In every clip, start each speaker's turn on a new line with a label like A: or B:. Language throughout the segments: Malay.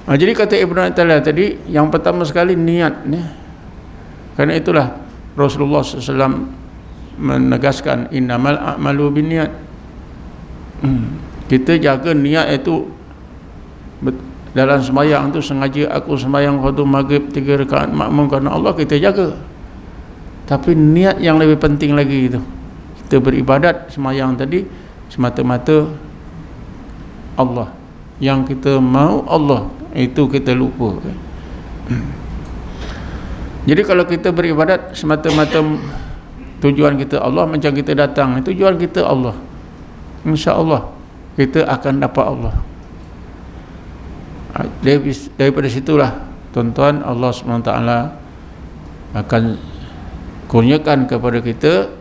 A: Jadi kata Ibnu Athaillah tadi, yang pertama sekali niat ni. Karena itulah Rasulullah SAW menegaskan innamal a'malu binniat. Kita jaga niat itu dalam sembahyang tu, sengaja aku sembahyang fardu maghrib 3 rakaat makmum kerana Allah, kita jaga. Tapi niat yang lebih penting lagi itu, kita beribadat sembahyang tadi semata-mata Allah, yang kita mau Allah, itu kita lupa. Jadi kalau kita beribadat semata-mata tujuan kita Allah, macam kita datang, tujuan kita Allah, insya-Allah kita akan dapat Allah. Daripada situlah tuan-tuan, Allah SWT akan kurniakan kepada kita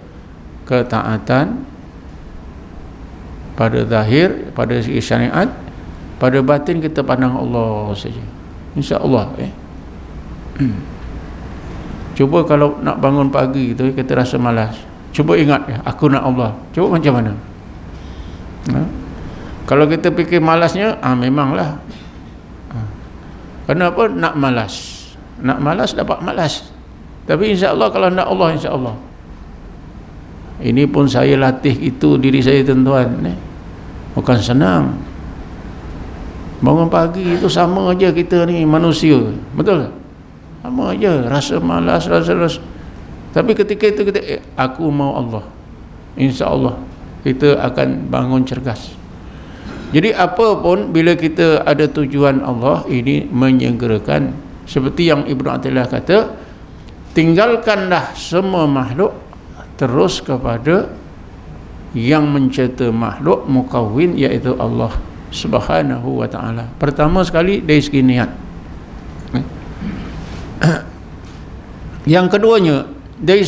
A: ketaatan pada zahir, pada segi syariat, pada batin kita pandang Allah saja, insya-Allah. Cuba kalau nak bangun pagi tu kita rasa malas, cuba ingat aku nak Allah, cuba macam mana? Kalau kita fikir malasnya, memanglah. Kenapa nak malas? Nak malas dapat malas. Tapi insya-Allah kalau nak Allah, insya-Allah. Ini pun saya latih itu diri saya, tuan-tuan. Bukan senang. Bangun pagi itu sama aja kita ni manusia, betul tak? Sama aja, rasa malas, rasa. Tapi ketika itu kita aku mau Allah, insya-Allah kita akan bangun cergas. Jadi apa pun bila kita ada tujuan Allah, ini menyegerakan. Seperti yang Ibnu Athaillah kata, tinggalkanlah semua makhluk, terus kepada yang mencipta makhluk mukawwin, iaitu Allah Subhanahu wa ta'ala. Pertama sekali dari segi niat. Yang keduanya dari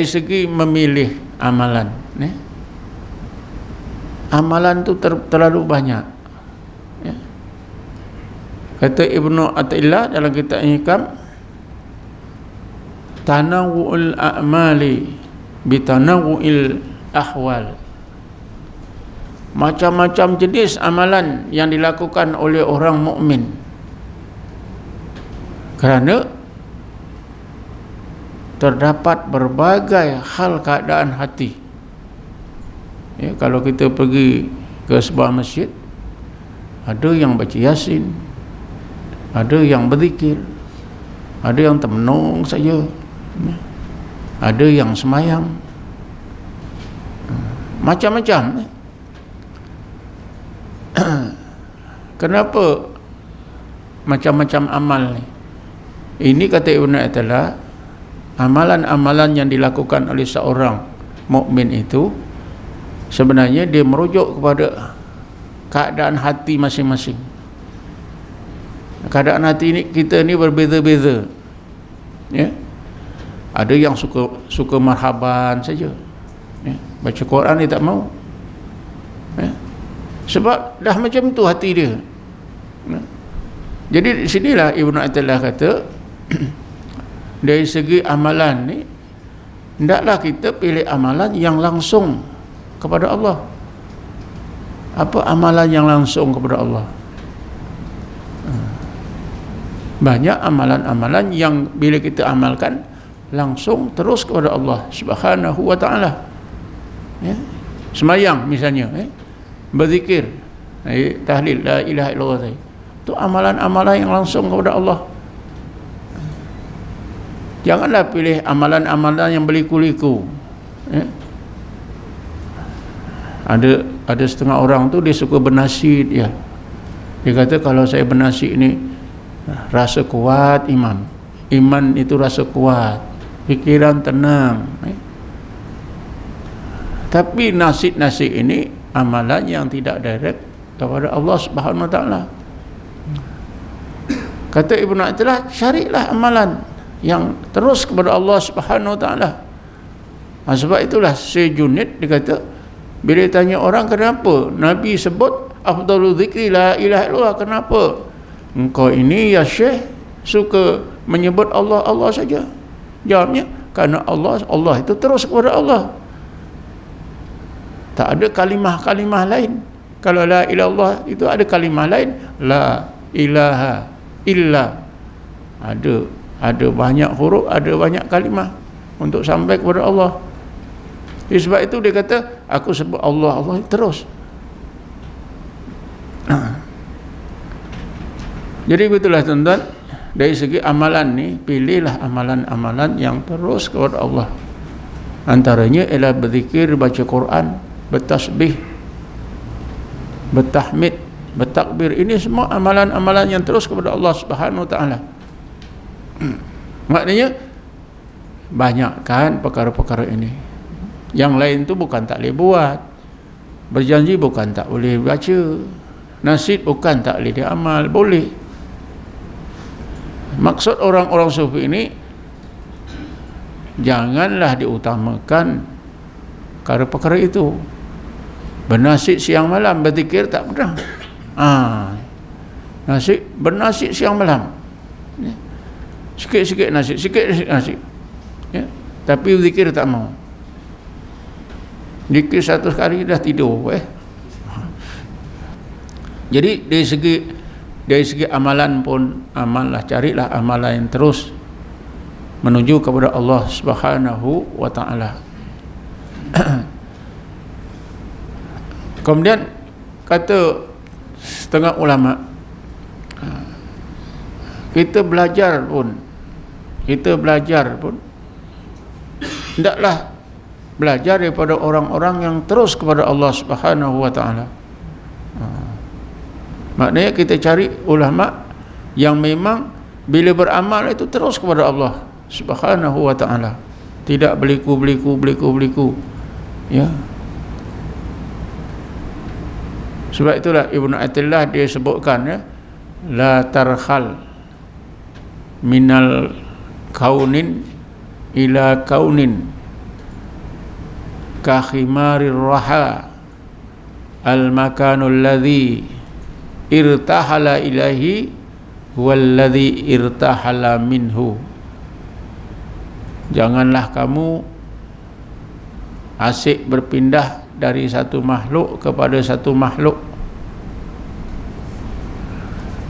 A: segi memilih amalan. Amalan tu terlalu banyak. Kata Ibnu Athaillah dalam kitab Hikam, tanawu'ul a'mali bitanawu'il ahwal. Macam-macam jenis amalan yang dilakukan oleh orang mukmin, kerana terdapat berbagai hal keadaan hati. Kalau kita pergi ke sebuah masjid, ada yang baca Yasin, ada yang berzikir, ada yang termenung saja, ada yang semayang, macam-macam. Kenapa macam-macam amal ni? Ini kata Ibnu Athaillah, amalan-amalan yang dilakukan oleh seorang mukmin itu sebenarnya dia merujuk kepada keadaan hati masing-masing. Keadaan hati ini kita ni berbeza-beza. Ada yang suka marhaban saja. Baca Quran dia tak mau. Sebab dah macam tu hati dia. Jadi di sinilah Ibnu Athaillah kata dari segi amalan ni, hendaklah kita pilih amalan yang langsung kepada Allah. Apa amalan yang langsung kepada Allah? Banyak amalan-amalan yang bila kita amalkan langsung terus kepada Allah Subhanahu wa ta'ala. Semayang misalnya, berzikir, tahlil la ilaha illallah, itu amalan-amalan yang langsung kepada Allah. Janganlah pilih amalan-amalan yang berliku-liku. Ada setengah orang tu dia suka bernasyid, dia kata kalau saya bernasyid ni rasa kuat iman itu rasa kuat, fikiran tenang. Tapi nasyid ini amalan yang tidak direct kepada Allah Subhanahu wa ta'ala. Kata Ibnu Athaillah, carilah amalan yang terus kepada Allah Subhanahu wa ta'ala. Sebab itulah Syekh Junaid dia kata, bila tanya orang kenapa Nabi sebut afdalul zikri la ilaha illallah, kenapa engkau ini ya Syekh suka menyebut Allah saja? Jawabnya, karena Allah itu terus kepada Allah. Tak ada kalimah-kalimah lain. Kalau la ilallah itu ada kalimah lain, la ilaha illa. Ada banyak huruf, ada banyak kalimah untuk sampai kepada Allah. Sebab itu dia kata, aku sebut Allah, Allah terus. Jadi begitulah tuan-tuan, dari segi amalan ni, pilihlah amalan-amalan yang terus kepada Allah. Antaranya ialah berzikir, baca Quran, bertasbih, bertahmid, bertakbir. Ini semua amalan-amalan yang terus kepada Allah Subhanahu Wa Taala. Maknanya banyakkan perkara-perkara ini. Yang lain tu bukan tak boleh buat, berjanji bukan tak boleh baca, nasid bukan tak boleh diamal, boleh. Maksud orang-orang sufi ini, janganlah diutamakan perkara-perkara itu. Bernasid siang malam, berzikir tak pernah. Bernasid siang malam, sikit-sikit nasid, sikit-sikit nasid, ya. Tapi berzikir tak mau. Zikir 100 kali dah tidur. Jadi dari segi amalan pun, amallah, carilah amalan yang terus menuju kepada Allah Subhanahu Wa Taala. Kemudian kata setengah ulama, kita belajar pun hendaklah belajar daripada orang-orang yang terus kepada Allah Subhanahu Wa Taala. Maknanya kita cari ulama yang memang bila beramal itu terus kepada Allah Subhanahu Wa Taala, tidak beliku, ya. Sebab itulah Ibnu Athaillah dia sebutkan, ya, la tarhal minal kaunin ila kaunin ka khimarir raha al makanul ladzi irtahala ilahi walladzi irtahala minhu. Janganlah kamu asyik berpindah dari satu makhluk kepada satu makhluk.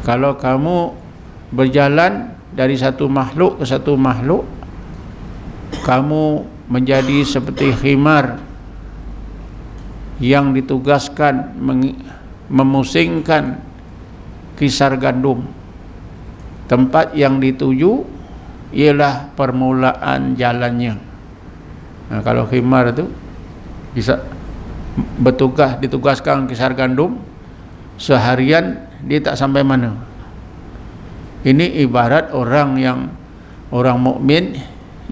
A: Kalau kamu berjalan dari satu makhluk ke satu makhluk, kamu menjadi seperti khimar yang ditugaskan memusingkan kisar gandum. Tempat yang dituju ialah permulaan jalannya. Kalau khimar itu bisa ditugaskan kisar gandum, seharian dia tak sampai mana. Ini ibarat orang mukmin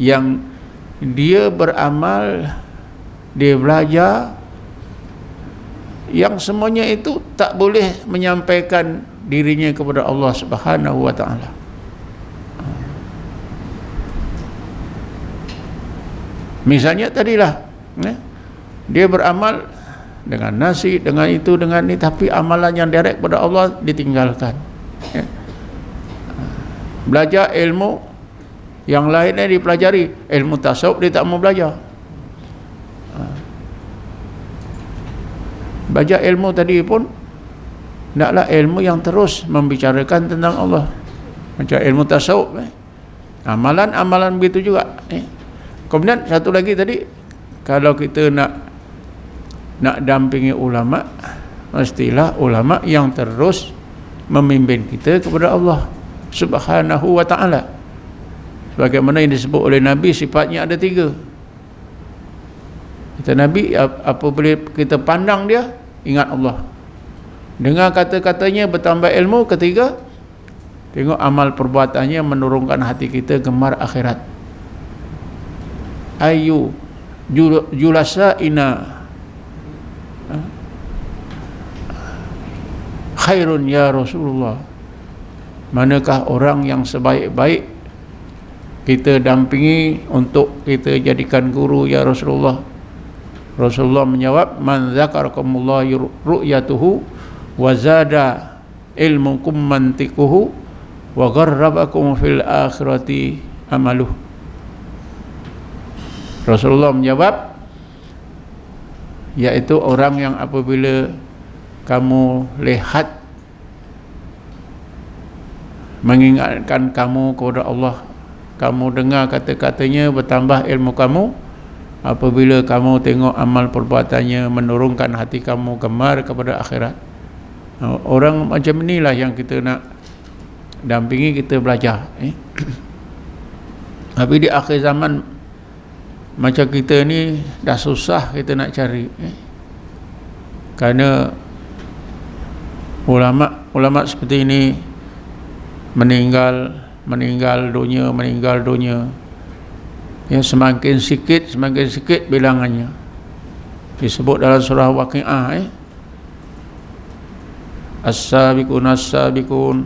A: yang dia beramal, dia belajar, yang semuanya itu tak boleh menyampaikan dirinya kepada Allah Subhanahu Wa Taala. Misalnya tadilah, dia beramal dengan nasi, dengan itu, dengan ini, tapi amalan yang direct kepada Allah ditinggalkan. Belajar ilmu yang lainnya dipelajari, ilmu tasawuf dia tak mau belajar. Belajar ilmu tadi pun naklah ilmu yang terus membicarakan tentang Allah, macam ilmu tasawuf. Amalan begitu juga. Kemudian satu lagi tadi, kalau kita nak dampingi ulama, mestilah ulama yang terus memimpin kita kepada Allah Subhanahu Wa Taala. Sebagaimana yang disebut oleh Nabi, sifatnya ada 3. Kata Nabi, apabila kita pandang dia, ingat Allah. Dengar kata-katanya, bertambah ilmu. Ketiga, tengok amal perbuatannya menurunkan hati kita gemar akhirat. Ayu julasaina khairun ya Rasulullah. Manakah orang yang sebaik-baik kita dampingi untuk kita jadikan guru ya Rasulullah? Rasulullah menjawab, man zakarakumullah ru'yatuhu wa zada ilmukum mantiquhu wa gharrabakum fil akhirati amaluh. Rasulullah menjawab, yaitu orang yang apabila kamu lihat, mengingatkan kamu kepada Allah, kamu dengar kata-katanya, bertambah ilmu kamu. Apabila kamu tengok amal perbuatannya menurunkan hati kamu gemar kepada akhirat. Orang macam inilah yang kita nak dampingi, kita belajar. Tapi di akhir zaman macam kita ni dah susah kita nak cari. Kerana ulama seperti ini meninggal dunia. Ya, semakin sikit bilangannya. Disebut dalam surah Waqiah, as-sabiqun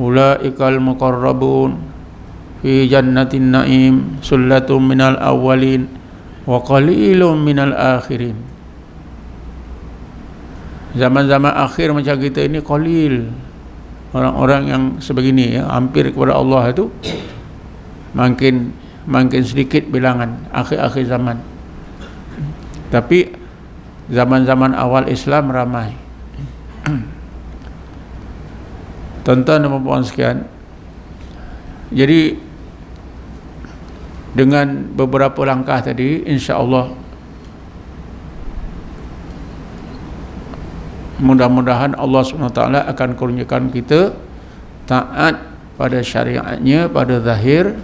A: ulaikal muqarrabun fi jannatin na'im sullatum minal awwalin wa qalilum minal akhirin. Zaman-zaman akhir macam kita ini qalil, orang-orang yang sebegini, ya, hampir kepada Allah itu makin sedikit bilangan akhir-akhir zaman. Tapi zaman-zaman awal Islam ramai. Tuan-tuan dan puan-puan sekalian, jadi dengan beberapa langkah tadi, insya-Allah mudah-mudahan Allah SWT akan kurniakan kita taat pada syariatnya, pada zahir,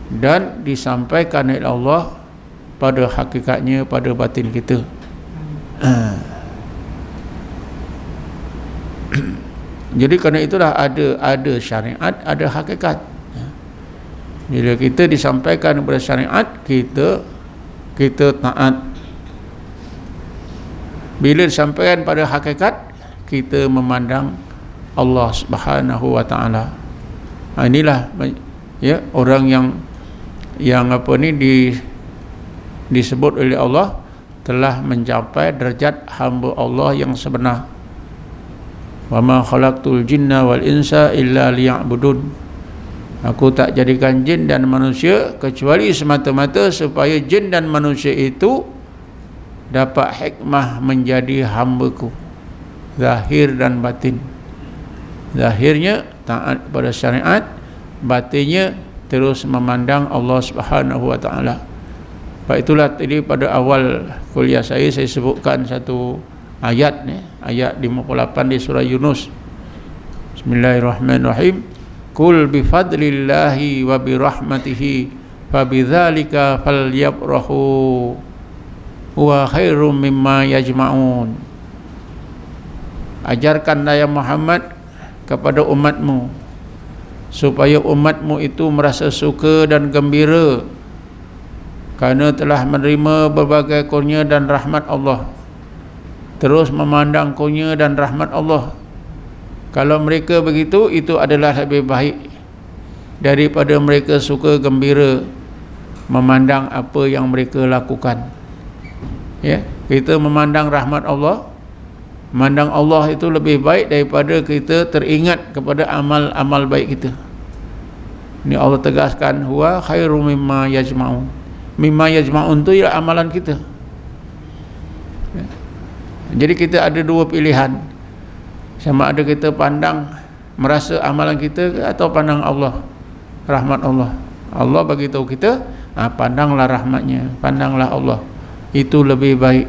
A: dan disampaikan oleh Allah pada hakikatnya, pada batin kita. Jadi kerana itulah ada syariat, ada hakikat. Bila kita disampaikan kepada syariat, kita taat. Bila disampaikan pada hakikat, kita memandang Allah Subhanahu wa taala. Inilah, ya, orang yang disebut oleh Allah telah mencapai derajat hamba Allah yang sebenar. Wa ma khalaqtul jinna wal insa illa liya'budun. Aku tak jadikan jin dan manusia kecuali semata-mata supaya jin dan manusia itu dapat hikmah menjadi hamba-Ku, zahir dan batin. Zahirnya taat pada syariat, batinnya terus memandang Allah Subhanahu wa taala. Sebab itulah tadi pada awal kuliah saya sebutkan satu ayat, ayat 58 di surah Yunus. Bismillahirrahmanirrahim. Qul bi fadlillahi wa bi rahmatihi fabidzalika falyafrahu huwa khairum mimma yajma'un. Ajarkan ya Muhammad kepada umatmu supaya umatmu itu merasa suka dan gembira kerana telah menerima berbagai kurnia dan rahmat Allah, terus memandang kurnia dan rahmat Allah. Kalau mereka begitu, itu adalah lebih baik daripada mereka suka gembira memandang apa yang mereka lakukan. Ya, kita memandang rahmat Allah, memandang Allah itu lebih baik daripada kita teringat kepada amal-amal baik kita. Ini Allah tegaskan, huwa khairu mimma yajma'un. Mimma yajma'un itu ialah amalan kita. Jadi kita ada dua pilihan, sama ada kita pandang merasa amalan kita atau pandang Allah, rahmat Allah. Allah bagi tahu kita, pandanglah rahmatnya, pandanglah Allah, itu lebih baik.